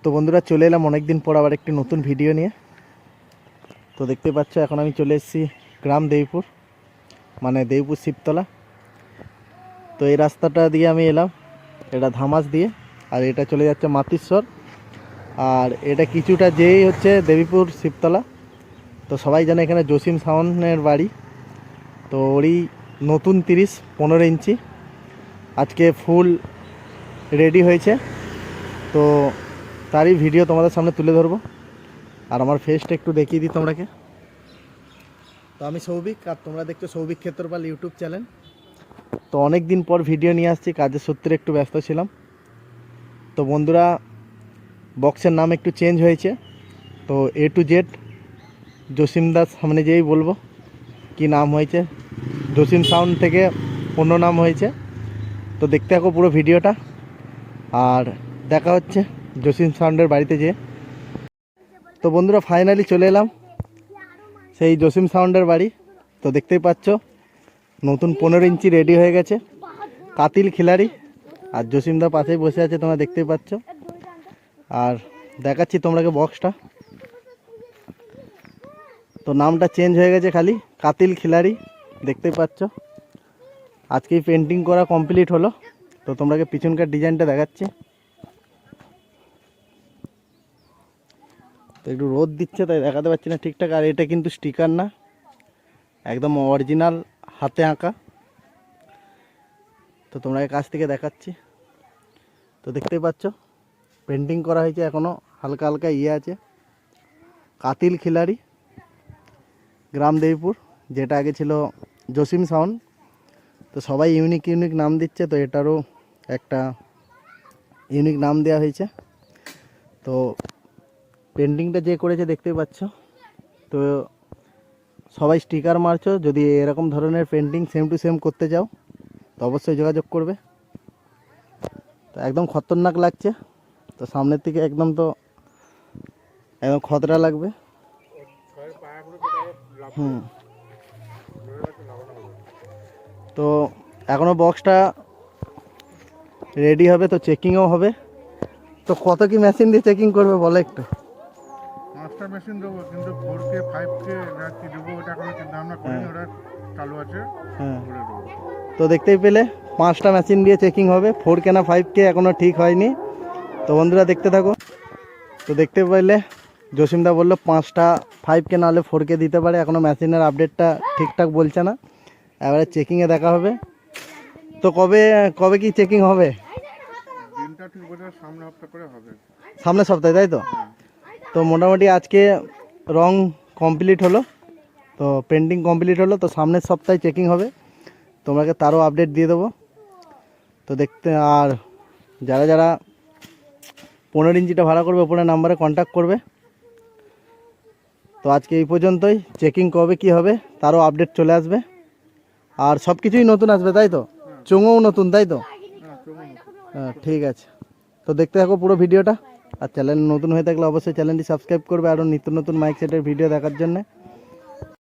তো বন্ধুরা চলে এলাম অনেকদিন পর আবার একটি নতুন ভিডিও নিয়ে। তো দেখতে পাচ্ছ এখন আমি চলে এসেছি গ্রাম দেবীপুর, মানে দেবীপুর শিবতলা। তো এই রাস্তাটা দিয়ে আমি এলাম, এটা ধামাস দিয়ে, আর এটা চলে যাচ্ছে মাতিশ্বর, আর এটা কিছুটা যেই হচ্ছে দেবীপুর শিবতলা। তো সবাই জানে এখানে জসিম সাউন্ডের বাড়ি। তো ওরই নতুন 30-15 ইঞ্চি আজকে ফুল রেডি হয়েছে। তো তারই ভিডিও তোমাদের সামনে তুলে ধরবো, আর আমার ফেসটা একটু দেখিয়ে দিই তোমরাকে। তো আমি সৌভিক, আর তোমরা দেখছো সৌভিক ক্ষেত্রপাল ইউটিউব চ্যানেল। তো অনেক দিন পর ভিডিও নিয়ে আসছি, কাজের সূত্রে একটু ব্যস্ত ছিলাম। তো বন্ধুরা বক্সের নাম একটু চেঞ্জ হয়েছে, তো A to Z Jasim Das সামনে যেই বলবো কি নাম হয়েছে, জসিম সাউন্ড থেকে অন্য নাম হয়েছে। তো দেখতে থাকো পুরো ভিডিওটা, আর দেখা হচ্ছে জসিম সাউন্ডের বাড়িতে যেয়ে। তো বন্ধুরা ফাইনালি চলে এলাম সেই জসিম সাউন্ডের বাড়ি। তো দেখতেই পাচ্ছ নতুন 15 ইঞ্চি রেডি হয়ে গেছে, কাতিল খিলাড়ি, আর জসিমদা পাশেই বসে আছে, তোমরা দেখতেই পাচ্ছ। আর দেখাচ্ছি তোমরাকে বক্সটা। তো নামটা চেঞ্জ হয়ে গেছে, খালি কাতিল খিলাড়ি, দেখতেই পাচ্ছ। আজকেই পেন্টিং করা কমপ্লিট হলো। তো তোমরাকে পিছনকার ডিজাইনটা দেখাচ্ছি। তো একটু রোদ দিচ্ছে তাই দেখাতে পাচ্ছি না ঠিকঠাক। আর এটা কিন্তু স্টিকার না, একদম অরিজিনাল হাতে আঁকা। তো তোমরা কাছ থেকে দেখাচ্ছি। তো দেখতেই পাচ্ছ পেন্টিং করা হয়েছে, এখনও হালকা হালকা আছে। কাতিল খিলাড়ি, গ্রাম দেবীপুর, যেটা আগে ছিল জসিম সাউন্ড। তো সবাই ইউনিক ইউনিক নাম দিচ্ছে, তো এটারও একটা ইউনিক নাম দেওয়া হয়েছে। তো পেন্টিংটা যে করেছে দেখতেই পাচ্ছ। তো সবাই স্টিকার মারছো, যদি এরকম ধরনের পেন্টিং সেম টু সেম করতে চাও তো অবশ্যই যোগাযোগ করবে। তো একদম খতরনাক লাগছে। তো সামনের থেকে একদম খতরা লাগবে। তো এখনো বক্সটা রেডি হবে, তো চেকিংও হবে। তো কত কি মেশিন দিয়ে চেকিং করবে বলো একটু? 5টা মেশিন দেবো, কিন্তু 4K 5K না কি দেবো ওটা কোনো চিন্তা ভাবনা করিনি, ওটা চালু আছে। হ্যাঁ, করে দেবো। তো দেখতেই পেলে 5টা মেশিন দিয়ে চেকিং হবে। 4K না 5K এখনও ঠিক হয়নি। তো বন্ধুরা দেখতে থাকো। তো দেখতে পেলে জসিমদা বললো 5টা 5K নাহলে 4K দিতে পারে, এখনও মেশিনের আপডেটটা ঠিকঠাক বলছে না। এবারে চেকিংয়ে দেখা হবে। তো কবে কবে কি চেকিং হবে? দিনটা ঠিক বোঝা সামনে হপ্তাহ করে হবে। সামনের সপ্তাহে, তাই তো? তো মোটামুটি আজকে রং কমপ্লিট হলো, তো পেন্টিং কমপ্লিট হলো। তো সামনের সপ্তাহে চেকিং হবে, তোমাকে তারও আপডেট দিয়ে দেবো। তো দেখতে, আর যারা যারা 15 ইঞ্চিটা ভাড়া করবে ওপরে নাম্বারে কন্ট্যাক্ট করবে। তো আজকে এই পর্যন্তই। চেকিং কবে কি হবে তারও আপডেট চলে আসবে, আর সব কিছুই নতুন আসবে, তাই তো? চোঙও নতুন, তাই তো? হ্যাঁ, ঠিক আছে। তো দেখতে থাকো পুরো ভিডিওটা, আর চ্যানেল নতুন হয়ে থাকলে অবশ্যই চ্যানেলটি সাবস্ক্রাইব করবে আরও নিত্য নতুন মাইক সেটের ভিডিও দেখার জন্য।